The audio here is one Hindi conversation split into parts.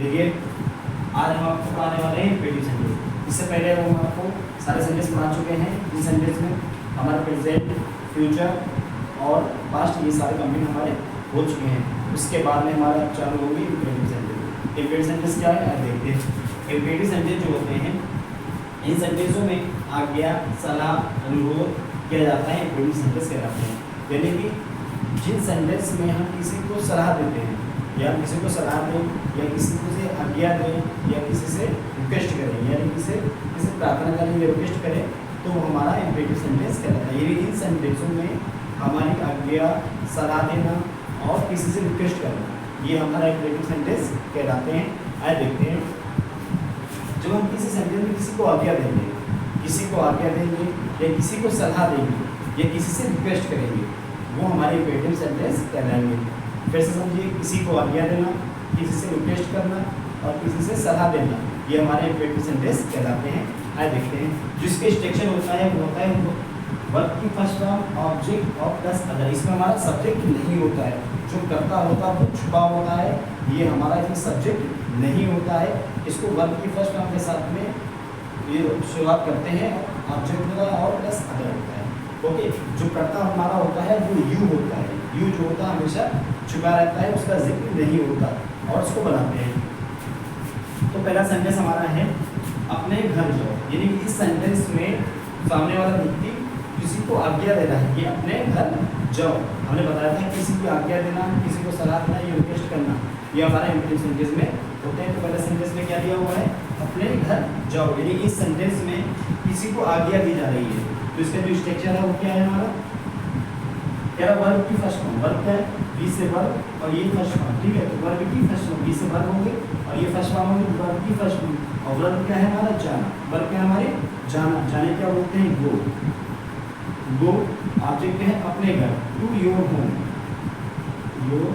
देखिए आज हम आपको पढ़ाने वाले हैं इंपेरेटिव सेंटेंस। इससे पहले हम आपको सारे सेंटेंस पढ़ा चुके हैं। इन सेंटेंस में हमारा प्रेजेंट, फ्यूचर और पास्ट ये सारे कंप्लीट हमारे हो चुके हैं। उसके बाद में हमारा चालू होगी इंपेरेटिव सेंटेंस। इंपेरेटिव सेंटेंस क्या है आज देखते हैं। इंपेरेटिव सेंटेंस जो होते हैं इन सेंटेंसों में आज्ञा, सलाह, अनुरोध किया जाता है, इंपेरेटिव सेंटेंस कहलाते हैं। यानी कि जिन सेंटेंस में हम किसी को सलाह देते हैं या किसी को सलाह दें या किसी को से आज्ञा दें या किसी से रिक्वेस्ट करें यानी किसी प्रार्थना करें या रिक्वेस्ट करें तो वो हमारा इंपेरेटिव सेंटेंस कहलाता है। यानी इन सेंटेंसों में हमारी आज्ञा, सलाह देना और किसी से रिक्वेस्ट करना ये हमारा इंपेरेटिव सेंटेंस कहलाते हैं। आइए देखते हैं। जब हम किसी सेंटेंस में किसी को आज्ञा देंगे या किसी को सलाह देंगे या किसी से रिक्वेस्ट करेंगे वो हमारे इंपेरेटिव सेंटेंस कहलाएंगे। फिर से समझिए, किसी को आज्ञा देना, किसी से रिक्वेस्ट करना और किसी से सलाह देना ये हमारे इंपेरेटिव सेंटेंस कहलाते हैं। आइए देखते हैं। जिसके स्ट्रक्चर होता है वो होता है वर्ब की फर्स्ट फॉर्म, ऑब्जेक्ट और प्लस अदर। इसमें हमारा सब्जेक्ट नहीं होता है, जो कर्ता होता है वो छुपा होता है, ये हमारा इसमें सब्जेक्ट नहीं होता है। इसको वर्ब की फर्स्ट फॉर्म के साथ में ये शुरुआत करते हैं, ऑब्जेक्ट होता है और प्लस अदर होता है। ओके, जो कर्ता हमारा होता है वो यू होता है। यू जो होता है हमेशा छुपा रहता है, उसका जिक्र नहीं होता और उसको बनाते हैं। तो पहला सेंटेंस हमारा है अपने घर जाओ। यानी कि इस सेंटेंस में सामने वाला व्यक्ति किसी को आज्ञा दे रहा है कि अपने घर जाओ। हमने बताया था किसी को आज्ञा देना, किसी को सलाह देना या रिक्वेस्ट करना ये हमारा इंपेरेटिव सेंटेंस में होते हैं। तो पहले सेंटेंस में क्या दिया हुआ है अपने घर जाओ। यानी इस सेंटेंस में किसी को आज्ञा दी जा रही है तो इसका जो स्ट्रक्चर है वो क्या है हमारा क्या वर्ब की फर्स्ट फॉर्म। वर्ब क्या है बी से वर्ब और ये फर्स्ट फॉर्म। ठीक है, तो वर्ब की फर्स्ट फॉर्म बी से वर्ब होंगे और ये फर्स्ट फॉर्म होंगे वर्ब की फर्स्ट फॉर्म। और वर्ब क्या है हमारा जाना। वर्ब क्या है हमारे जाना। जाने क्या बोलते हैं गो। गो ऑब्जेक्ट है अपने घर, टू योर होम। योर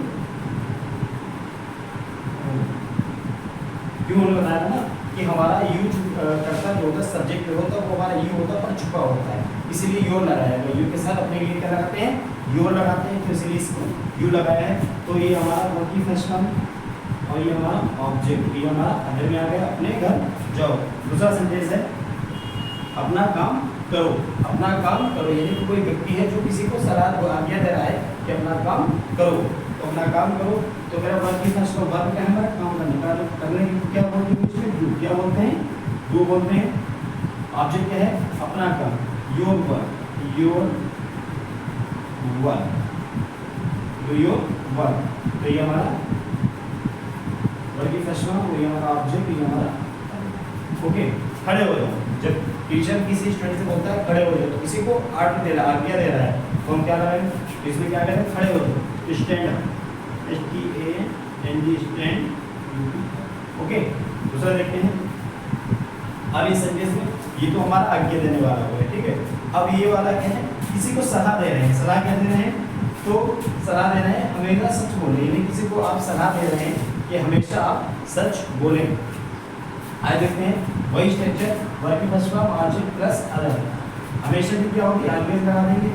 क्यों उन्होंने बताया था ना कि हमारा यू कर्ता जो होता है सब्जेक्ट जो होता है वो हमारा यू होता है पर छुपा होता है, इसीलिए योर लगाया है। यू के साथ अपने लिए क्या लगाते हैं योर लगाते हैं, तो इसलिए इसको यू लगाया है। तो ये हमारा वर्ब की फर्स्ट फॉर्म और ये हमारा ऑब्जेक्ट, ये हमारा अंदर में आ गया अपने घर जाओ। दूसरा सेंटेंस है अपना काम करो। अपना काम करो यानी कि कोई व्यक्ति है जो किसी को सलाह आज्ञा दे रहा है कि अपना काम करो, तो अपना काम करो। तो मेरा वर्ब की फर्स्ट फॉर्म वर्ब क्या है हमारा काम करने की क्या बोलते हैं इसमें डू। क्या बोलते हैं डू बोलते हैं। ऑब्जेक्ट क्या है अपना काम, your work, your work, do your work. तो ये हमारा वर्ब की फर्स्ट फॉर्म, ये हमारा ऑब्जेक्ट, ये हमारा ओके। खड़े हो जाओ। जब टीचर किसी स्टूडेंट से बोलता है खड़े हो जाओ तो किसी को आज्ञा दे रहा है तो हम क्या करेंगे इसमें क्या करें खड़े हो जाओ। Stand up, STAND stand. Okay, दूसरा देखते हैं। अब इस सेंटेंस में ये तो हमारा आज्ञा देने वाला हुआ है। ठीक है, अब ये वाला क्या है किसी को सलाह दे रहे हैं। सलाह क्या दे रहे हैं तो सलाह दे रहे हैं हमेशा सच बोलें। यानी किसी को आप सलाह दे रहे हैं कि हमेशा आप सच बोलें। आइए देखते हैं वही स्ट्रक्चर वर्ब की first form object plus other. हमेशा भी क्या होगी ऑलवेज लगा देंगे।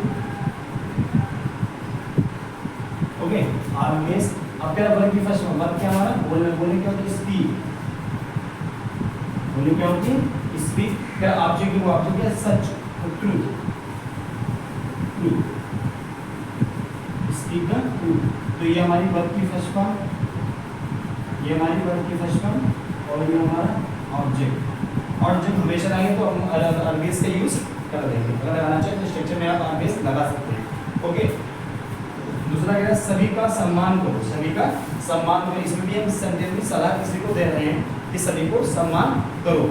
Okay, always. अब क्या वर्ब की फर्स्ट फॉर्म वर्ब क्या हमारा बोलने क्या होती है स्पीक। बोलने क्या होती है स्पीक। क्या ऑब्जेक्ट वो ऑब्जेक्ट क्या सच ट्रूथ। Speak the truth. तो ये हमारी वर्ब की फर्स्ट फॉर्म, ये हमारी वर्ब की फर्स्ट फॉर्म और ये हमारा ऑब्जेक्ट। और जब हमेशा रहेंगे तो हम ऑलवेज का यूज कर देंगे। अगर लगाना चाहिए तो स्ट्रक्चर में आप ऑलवेज लगा सकते हैं। ओके, दूसरा क्या है सभी का सम्मान करो। सभी का सम्मान करो। इसमें भी हम सेंटेंस में सलाह किसी को दे रहे हैं कि सभी को सम्मान करो।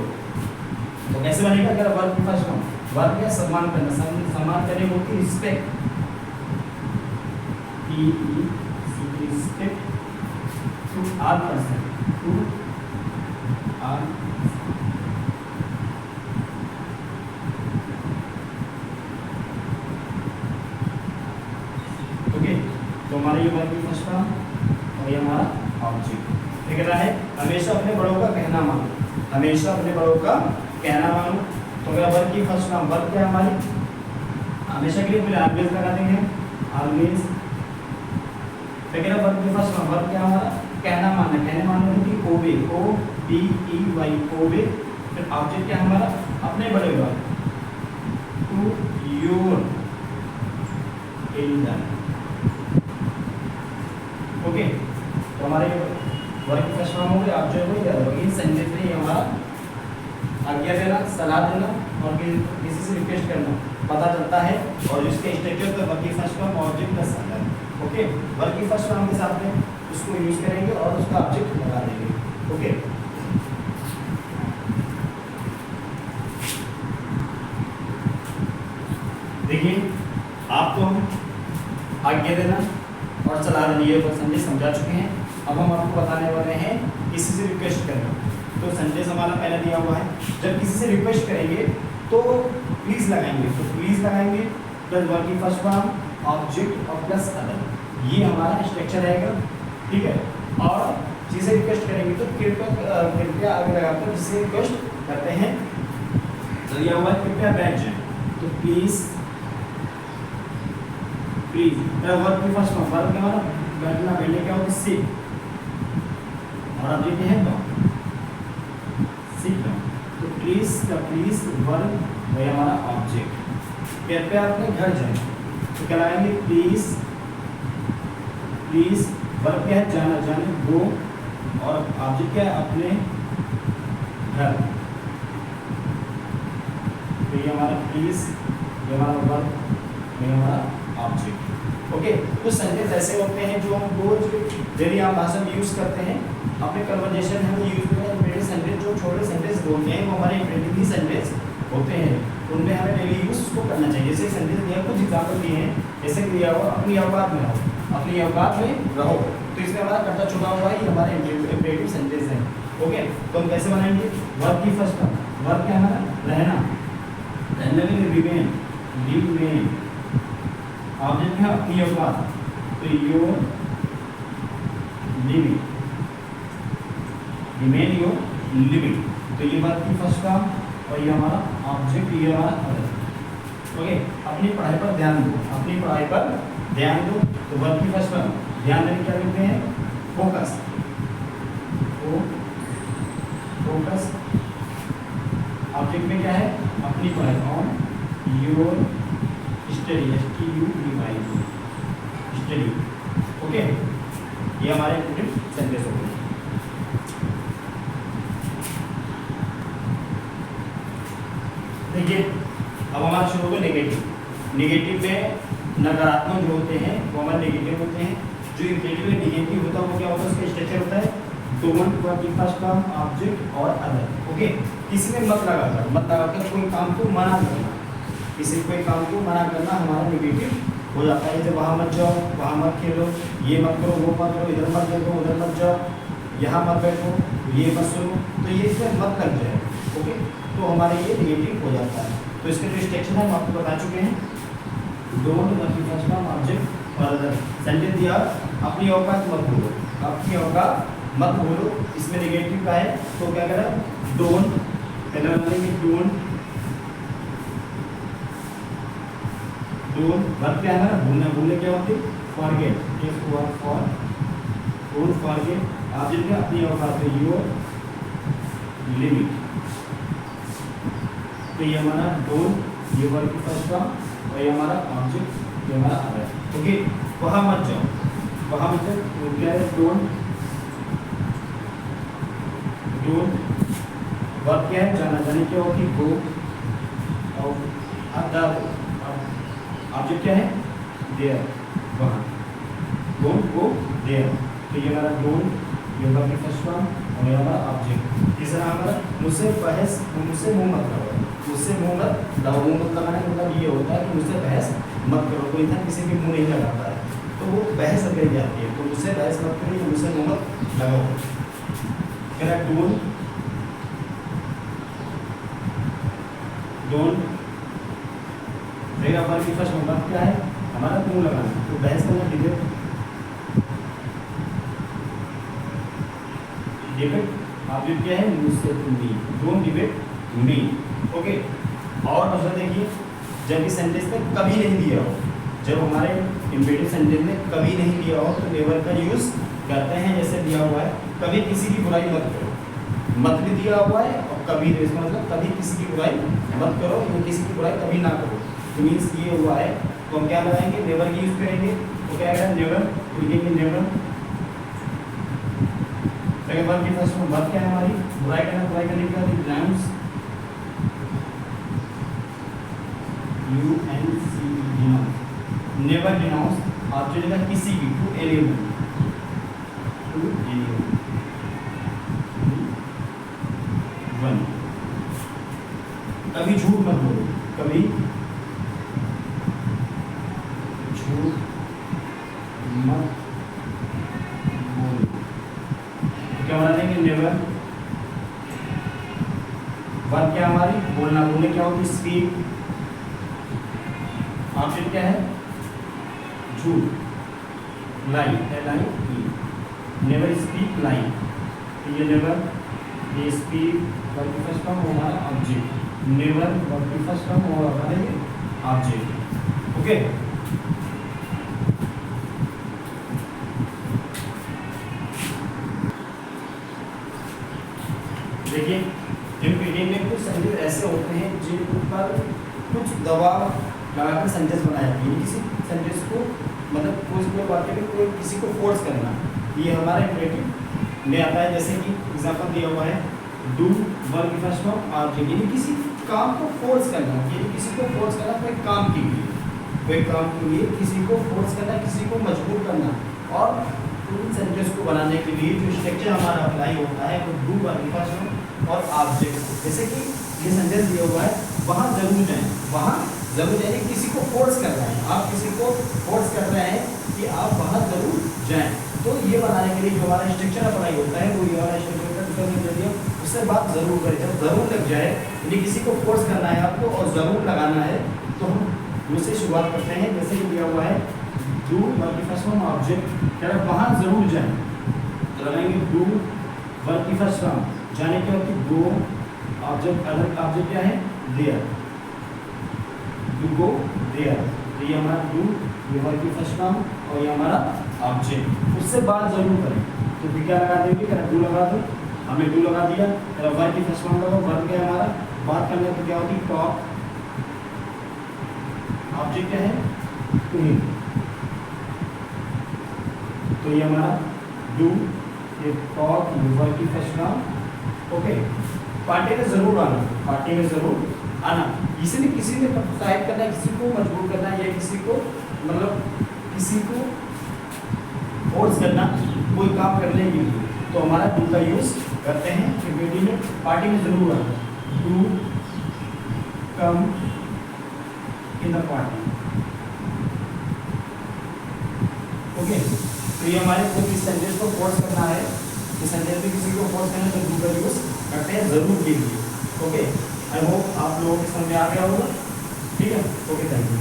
तो कैसे बनेगा अगर वर्ब की फर्स्ट फॉर्म वर्ब क्या सम्मान करना। सम्मान करने को respect, respect to all person, to all. Okay, तो हमारा ये वर्ब की फर्स्ट फॉर्म और ये हमारा ऑब्जेक्ट। क्या कहता है हमेशा अपने बड़ों का कहना मानो। हमेशा अपने बड़ों का कहना मानो। तो मेरा वर्ब की फर्स्ट फॉर्म वर्ब क्या है हमारी हमेशा के लिए पहले ऑलवेज लगा देंगे ऑलवेज। फिर वर्ब की फर्स्ट फॉर्म वर्ब क्या हमारा कहना मानना, कहने मानना है कि ओबे, ओ बी ई वाई, ओबे। फिर ऑब्जेक्ट क्या हमारा अपने बढ़ेगा, टू योर एल्डर। ओके, तो हमारे वर्क की फर्स्ट फॉर्म हो गई, ऑब्जेक्ट हो गया। इन सेंटेंस में ये हमारा आज्ञा देना, सलाह देना और किसी से रिक्वेस्ट करना पता चलता है। और इसके स्ट्रक्चर तो वर्क की first form object plus subject. Okay, work की फर्स्ट फॉर्म के साथ में उसको यूज करेंगे और उसका ऑब्जेक्ट लगा देंगे। ओके, देखिए आपको आज्ञा देना और सलाह देना ये संदेश समझा चुके हैं। अब हम आपको बताने वाले हैं किसी से रिक्वेस्ट करना। तो संदेश हमारा पहले दिया हुआ है, जब किसी से रिक्वेस्ट करेंगे तो प्लीज लगाएंगे, तो प्लीज लगाएंगे प्लस वर्क की फर्स्ट फॉर्म ऑब्जेक्ट और प्लस अदर, ये हमारा स्ट्रक्चर रहेगा। ठीक है, और जिसे रिक्वेस्ट करेंगे तो कृपया आगे लगाकर जिसे रिक्वेस्ट करते हैं तो यह हुआ कृपया बैठ जाए, तो प्लीज प्लीज। वर्क की फर्स्ट फॉर्म, वर्क क्या हमारा बैठना, बैठने क्या होता है सिट, और अब ये है तो सिट। तो प्लीज का प्लीज वर्क वही हमारा ऑब्जेक्ट। कृपया अपने घर जाए, तो क्या लगाएंगे प्लीज, प्लीज वर्क क्या है जाना, जाने गो, और ऑब्जेक्ट क्या है अपने घर। तो ये हमारा प्लीज, ये हमारा वर्क, ये हमारा ऑब्जेक्ट। ओके, कुछ सेंटेंस ऐसे होते हैं जो हम रोज डेली आप भाषा में यूज करते हैं, अपने कन्वर्जेशन में यूज करते हैं। इंपरेटिव सेंटेंस जो छोटे सेंटेंस बोलते हैं वो हमारे इंपरेटिव ही सेंटेंस होते हैं, उनमें हमें डेली यूज उसको करना चाहिए। जैसे सेंटेंस दिया, कुछ एग्जाम्पल दिए हैं, जैसे दिया हुआ अपनी औकात में रहो, अपनी औकात में रहो, तो इसमें हमारा कर्ता छुपा हुआ है, ये हमारे इंपरेटिव सेंटेंस है। ओके, तो हम कैसे बनाएंगे, वर्क की फर्स्ट फॉर्म, वर्क क्या हमारा रहना, रहने में रिमेन, रिमेन, ऑब्जेक्ट है अपनी औकात, तो your living, remain your living. तो ये वर्क की फर्स्ट फॉर्म और ये हमारा ऑब्जेक्ट, ये हमारा अदर। ओके, अपनी पढ़ाई पर ध्यान दो, अपनी पढ़ाई पर ध्यान दो, तो वर्क की फर्स्ट फॉर्म ध्यान देने क्या लिखते हैं फोकस, फोकस। ऑब्जेक्ट में क्या है अपनी पढ़ाई, on your study, STUDY study. Okay, ये हमारे सेंटेंस हो गए। देखिए अब हमारा शुरू होगा नेगेटिव। नेगेटिव में नकारात्मक जो होते हैं वो हमारे नेगेटिव होते हैं। जो इंपरेटिव में नेगेटिव होता है वो क्या होता है, उसका स्ट्रक्चर होता है डोंट, वर्क की फर्स्ट फॉर्म ऑब्जेक्ट और अदर। ओके, किसी में मत लगाकर कोई काम को मना करना, किसी कोई काम को मना करना हमारा नेगेटिव हो जाता है। जब वहाँ मत जाओ, वहाँ मत खेलो, ये मत करो, वो मत करो, इधर मत देखो, उधर मत जाओ, यहाँ मत बैठो, ये मत सुनो, तो ये इसमें मत लग जाए। ओके, तो हमारे ये नेगेटिव हो जाता है। तो इसके जो स्ट्रक्चर है हम आपको बता चुके हैं, डोंट, वर्क की फर्स्ट फॉर्म ऑब्जेक्ट और अदर। सेंटेंस दिया अपनी औकात मत भूलो, अपनी औकात मत भूलो, इसमें नेगेटिव का है तो क्या करें डोंट, पहले बनाएंगे डोंट, डोंट वर्क क्या है ना भूलना, भूलने क्या होती है फॉरगेट, फॉरगेट ऑब्जेक्ट है अपनी औकात है योर लिमिट। तो ये हमारा डोंट, ये वर्क की फर्स्ट फॉर्म और ये हमारा ऑब्जेक्ट, ये हमारा अदर। ओके, वहाँ मत जाओ, वहाँ मत जाओ, तो क्या है डोंट, डोंट वर्क क्या है जाना, जाने क्या होती गो, और अदर ऑब्जेक्ट क्या है देयर, वहाँ डोंट गो देयर। तो ये हमारा डोंट, ये वर्क की फर्स्ट फॉर्म और ये हमारा ऑब्जेक्ट। तीसरा हमारा मुझसे बहस, मुझसे मुंह मत लगाओ, मुझसे मुंह मत लगाओ। मुंह मत लगाने का मतलब ये होता है कि मुझसे बहस मत करो। कोई इंसान किसी भी मुंह नहीं लगाता है तो वो बहस कर जाती है, तो मुझसे बहस मत करिए, मुझसे मुंह मत लगाओ। कह रहा डोंट, डोंट वर्क की फर्स्ट फॉर्म क्या है हमारा मुंह लगाना, तो बहस करना डिबेट, डिबेट ऑब्जेक्ट क्या है मुझसे मी, डोंट डिबेट मी। ओके, और दूसरा देखिए जब इस सेंटेंस में कभी नहीं दिया हो, जब हमारे इंपेरेटिव सेंटेंस में कभी नहीं दिया हो तो नेवर का यूज करते हैं, जैसे दिया हुआ है कभी किसी की बुराई मत करो, मत भी दिया हुआ है और कभी, इसका मतलब कभी किसी की बुराई मत करो, या किसी की बुराई कभी ना करो, तो मीन्स ये हुआ है। तो हम क्या लगाएंगे, नेवर की यूज करेंगे, तो क्या करें नेवर, लिखेंगे नेवर। सेकंड वन की फर्स्ट वर्ब क्या है हमारी, बुराई करना, बुराई करने के बाद डिनाउंस, डिनाउंस, नेवर डिनाउंस आप जो जगह किसी की, to anyone, to anyone, one, कभी झूठ मत बोलो, कभी झूठ मत बोलो, क्या बना देंगे नेवर। वर्ब क्या हमारी, बोलना, बोलने क्या होगी स्पीक, ऑब्जेक्ट क्या है झूठ, लाई, LIE, नेवर स्पीक लाई, तो ये नेवर, ये स्पीक वर्ब की फर्स्ट फॉर्म हमारा ऑब्जेक्ट, नेवर वर्ब की फर्स्ट फॉर्म और हमारा ऑब्जेक्ट। ओके, देखिए जिन पीढ़ी में कुछ सेंटेंस ऐसे होते हैं जिन पर कुछ दबाव लगाकर सेंटेंस बनाया जाती है, किसी सेंटेंस को मतलब कोई वाक्य में कोई किसी को फोर्स करना, ये हमारा इम्परेटिव में आता है। जैसे कि एग्जांपल दिया हुआ है डू वर्ब की फर्स्ट फॉर्म ऑब्जेक्ट, यानी किसी काम को फोर्स करना, यानी किसी को फोर्स करना कोई काम के लिए, कोई काम के लिए किसी को फोर्स करना, किसी को मजबूर करना, और उन सेंटेंस को बनाने के लिए जो स्ट्रक्चर हमारा अप्लाई होता है वो डू वर्ब की फर्स्ट फॉर्म और ऑब्जेक्ट। जैसे कि ये सेंटेंस दिया हुआ है वहाँ जरूर जाएं, वहाँ जरूर जाए, किसी को फोर्स कर रहे हैं, आप किसी को फोर्स कर रहे हैं कि आप वहाँ जरूर जाएं, तो ये बनाने के लिए जो हमारा स्ट्रक्चर अप्लाई होता है वो ये वाला स्ट्रक्चर, उससे बात जरूर करें, जब जरूर लग जाए यानी किसी को फोर्स करना है आपको और जरूर लगाना है, तो हम दूसरी शुरुआत करते हैं। जैसे कि दिया हुआ है डू वर्ब की फर्स्ट फॉर्म ऑब्जेक्ट, क्या वहाँ जरूर जाएं, तो लगाएंगे डू वर्ब की फर्स्ट फॉर्म, जाने के बाद गो, ऑब्जेक्ट अलग, ऑब्जेक्ट क्या है देयर, टू गो देयर, तो ये हमारा डू, ये वर्ब की फर्स्ट फॉर्म और ये हमारा ऑब्जेक्ट, उससे बात जरूर करें। तो फिर क्या लगा देंगे, क्या डू लगा दो, हमने डू लगा दिया, वर्ब की फर्स्ट फॉर्म लगाओ, वर्ब क्या है हमारा बात करने तो क्या होती टॉक, ऑब्जेक्ट क्या है टू हिम, तो ये हमारा डू, ये टॉक, ये वर्ब की फर्स्ट फॉर्म। ओके, पार्टी में जरूर आना, पार्टी में जरूर आना, इसलिए किसी ने प्रोत्साहित करना, किसी को मजबूर करना, या किसी को मतलब किसी को फोर्स करना कोई काम करने के लिए, तो हमारा डू का यूज करते हैं। फिर बेटी में पार्टी में जरूर आना, do come in the party. Okay, तो ये हमारे को किस सेंटेंस को फोर्स करना है, इस सेंटेंस में किसी को फोर्स करना है तो डू का यूज करते हैं जरूर के लिए। ओके, आई होप आप लोगों को समझ में आ गया होगा। ठीक है, ओके, थैंक यू।